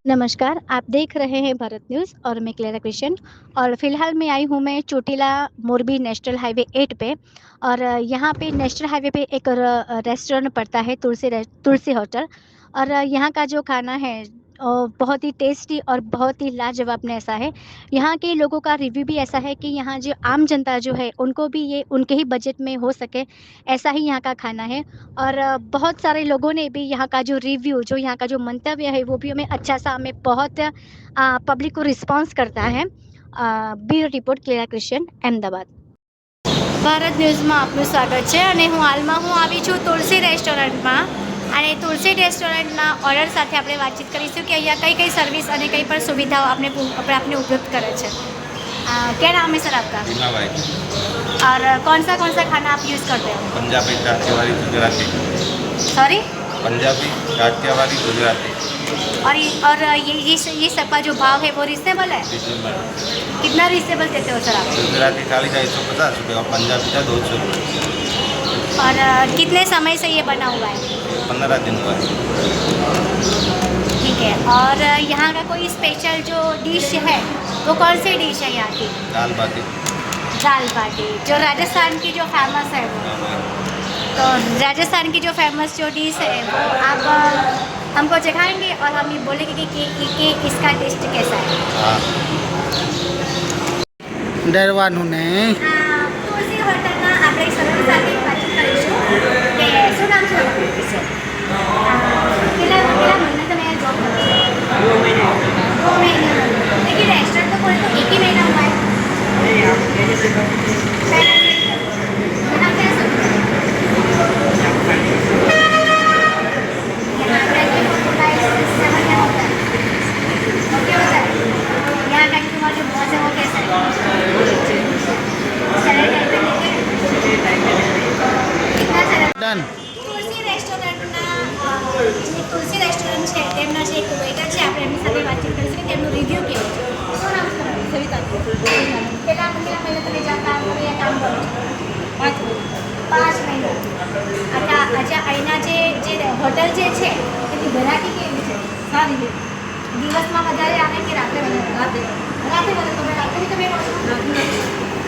नमस्कार, आप देख रहे हैं भारत न्यूज़ और मैं क्लेरा क्रिश्चियन और फ़िलहाल मैं आई हूँ मैं चोटीला मोरबी नेशनल हाईवे 8 पे और यहाँ पे नेशनल हाईवे पे एक रेस्टोरेंट पड़ता है तुलसी होटल और यहाँ का जो खाना है बहुत ही टेस्टी और बहुत ही लाजवाब ने ऐसा है। यहाँ के लोगों का रिव्यू भी ऐसा है कि यहाँ जो आम जनता जो है उनको भी ये उनके ही बजट में हो सके, ऐसा ही यहाँ का खाना है। और बहुत सारे लोगों ने भी यहाँ का जो रिव्यू जो यहाँ का जो मंतव्य है वो भी हमें अच्छा-सा हमें बहुत पब्लिक को रिस्पॉन्स करता है। Bureau report Clara Christian Ahmedabad. Bharat ન્યૂઝમાં આપનું સ્વાગત છે અને હું હાલમાં આવી છું તુલસી રેસ્ટોરન્ટમાં અને તુલસી રેસ્ટોરન્ટના ઓનર સાથે આપણે વાતચીત કરીશું કે અહીંયા કઈ સર્વિસ અને કઈ પણ સુવિધાઓ આપને ઉપલબ્ધ કરે છે। क्या नाम है सर आपका? बीमा भाई। और कौन सा खाना आप यूज़ करते हो? पंजाबी, काठियावाड़ी, गुजराती। सॉरी? पंजाबी, काठियावाड़ी, गुजराती। और ये सब का जो भाव है वो रिजनेबल है? रिजनेबल। कितना रिजनेबल देते हो सर आप? गुजराती थाली का 150 रुपये और पंजाबी का 200 रुपये। और कितने समय से ये बना हुआ है? 15 दिन हुआ है। ठीक है। और यहाँ का कोई स्पेशल जो डिश है वो कौन सी डिश है यहाँ की? दाल बाटी। दाल बाटी जो राजस्थान की जो फेमस है वो, तो राजस्थान की जो फेमस जो डिश है वो आप हमको चखाएंगे और हम ये बोलेंगे कि इसका टेस्ट कैसा है। हाँ। ડરવાનું નહીં। તુલસી હોટલના આપણે સર સાથે વાતચીત કરીશું કે શું નામ છે કેટલા મહિના તમે यहाँ जॉब करते हो? 2 महीने। 2 महीने। लेकिन रेस्टोरेंट तो खोले तो 1 ही महीना हुआ है। ડન। તુલસી રેસ્ટોરન્ટ છે તેમના જે એક વેઇટર છે આપણે એમની સાથે વાતચીત કરીશું કે તેમનું રિવ્યુ કેવું છે। શું નામ છે તમારું? સવિતા। કેટલા મહિના તમે કામ કરો? 5 મહિના। અચ્છા અહીંના જે હોટલ જે છે તેની વેરાયટી કેવી છે? સારી। દિવસમાં વધારે આવે કે રાત્રે વધારે? રાત્રે વધારે। તમે રાત્રે બી તમે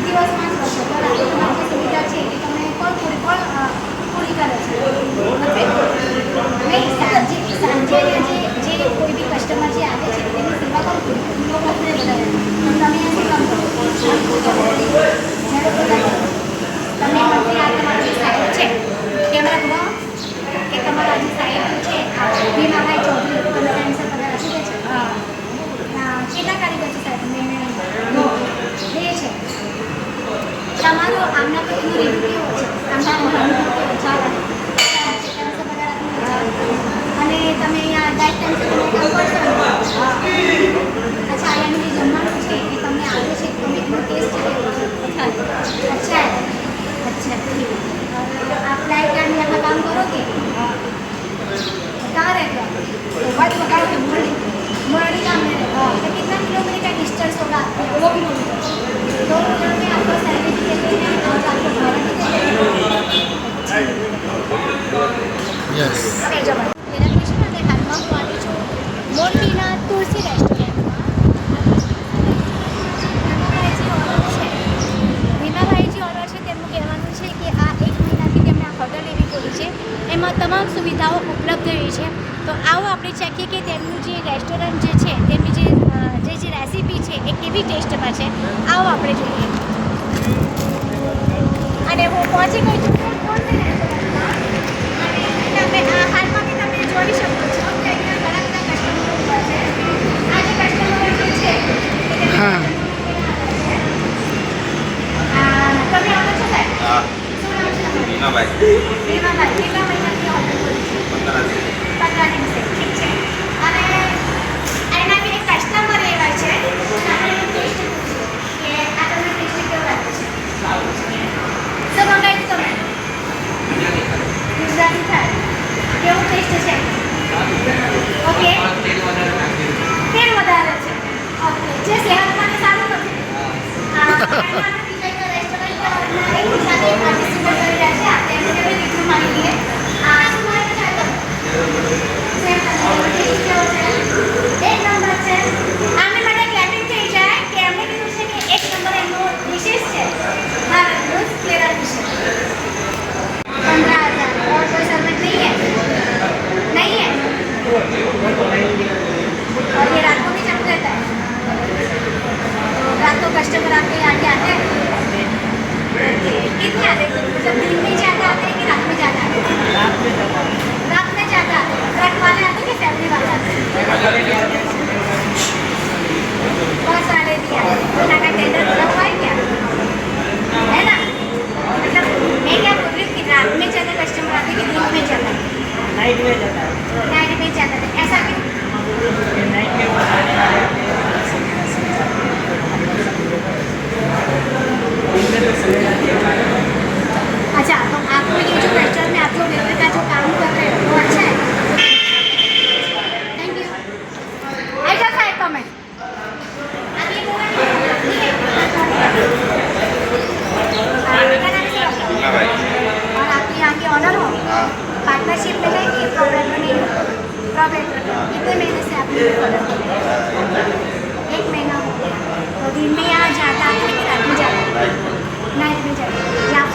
દિવસમાં જ કરશો તો રાત્રે તમારી જે સુવિધા છે એ તમે કોણ પૂરી કરે છે? નહીં, સાંજે જે કોઈ બી કસ્ટમર જે આવે છે તેની સેવા કોણ પૂરી કરે? વધારે તમે એનું કામ કરો તમે મંત્રી આ તમારી જે સાઈડ છે કેમેરા ગૃહ કે તમારા જે સાઈડ છે ભીમાભાઈ ચૌધરી તમે ટાઈમસર પગાર આપી દે છે? કેટલા કારીગર છે સાહેબ? તમે 2 છે। તમારો આમના પ્રત્યેનો રિવ્યુ કેવો છે? આમના અનુભવ કેવો છે? અને તમે અહીંયા ડાયટ ટાઈમ સુધી કામ કરશો? અચ્છા, અહીંયાનું જે જમવાનું છે એ તમને આવે છે તમે એનો ટેસ્ટ કેવો છે? अच्छा है। अच्छा, ठीक है। आप लाइफ टाइम यहाँ काम करोगे? कहाँ रहते हो? मोरडी गाँव में रहते हो। तो कितना किलोमीटर का डिस्टेंस होगा? 2 किलोमीटर। 2 किलोमीटर में आपको सैलरी भी देते हैं और आपको भाड़ा भी देते हैं। યસ। मेरा क्वेश्चन है हालમાં હું આવી છું મોરબીના તુલસી રેસ્ટોરન્ટમાં। ભીમાભાઈજી ઓનર છે તેમનું કહેવાનું છે કે આ 1 મહિનાથી તેમણે આ હોટલ એવી ખોલી છે એમાં તમામ સુવિધાઓ ઉપલબ્ધ રહી છે। તો આવો આપણે ચેકીએ કે તેમનું જે રેસ્ટોરન્ટ જે છે તેમની જે રેસીપી છે એ કેવી ટેસ્ટમાં છે। આવો આપણે જોઈએ। અને હું પહોંચી ગઈ છું તુલસી રેસ્ટોરન્ટમાં અને તમે હાલમાં બી તમે જોઈ શકો છો કે અહીંયા ઘણા બધા કસ્ટમરો ઊભા છે। આ જે કસ્ટમરો જે છે હા। તમે આવો છો સાહેબ? हाँ। શું નામ છે તમારું? बीमा भाई। ભીમાભાઈ કેટલા મહિનાથી હોટલ ખોલી છે? 15 दिन। 15 દિવસે। ઠીક છે। અને એના બી એક કસ્ટમર એવા છે અને આપણે ટેસ્ટ પૂછ્યું કે આ તમને ટેસ્ટ કેવો લાગે છે? શું મંગાવ્યું તમે? ગુજરાતી થાળી। કેવું ટેસ્ટ છે? ઓકે। તેલ વધારે છે। ઓકે, જે સેહત માટે સારું નથી। એક સાથે પાર્ટિસિપેટ કરી રહ્યા છે આપણે એમને બી રિવ્યુ માની લઈએ। આ શું બોલે છે? સેમ ટેસ્ટ કેવો છે? એક નંબર। नाइट में जाता था, ऐसा क्यों? अच्छा, तो आपको ये जो रेस्टोरेंट में आप जो वेटर का जो काम कर रहे हो वो अच्छा है? Thank you. I just side comment. आप ये बोल रहे हैं हाँ भाई। और आप यहाँ के ऑनर हो? हाँ। पार्टनरशिप में है कि प्रॉब्लम नहीं है? प्रॉब्लम कितने महीने से आप ये ऑर्डर कर रहे हैं? 1 महीना हो गया। तो दिन में यहाँ जाता है कि रात में जाता है? नाइट में जाता है। यहाँ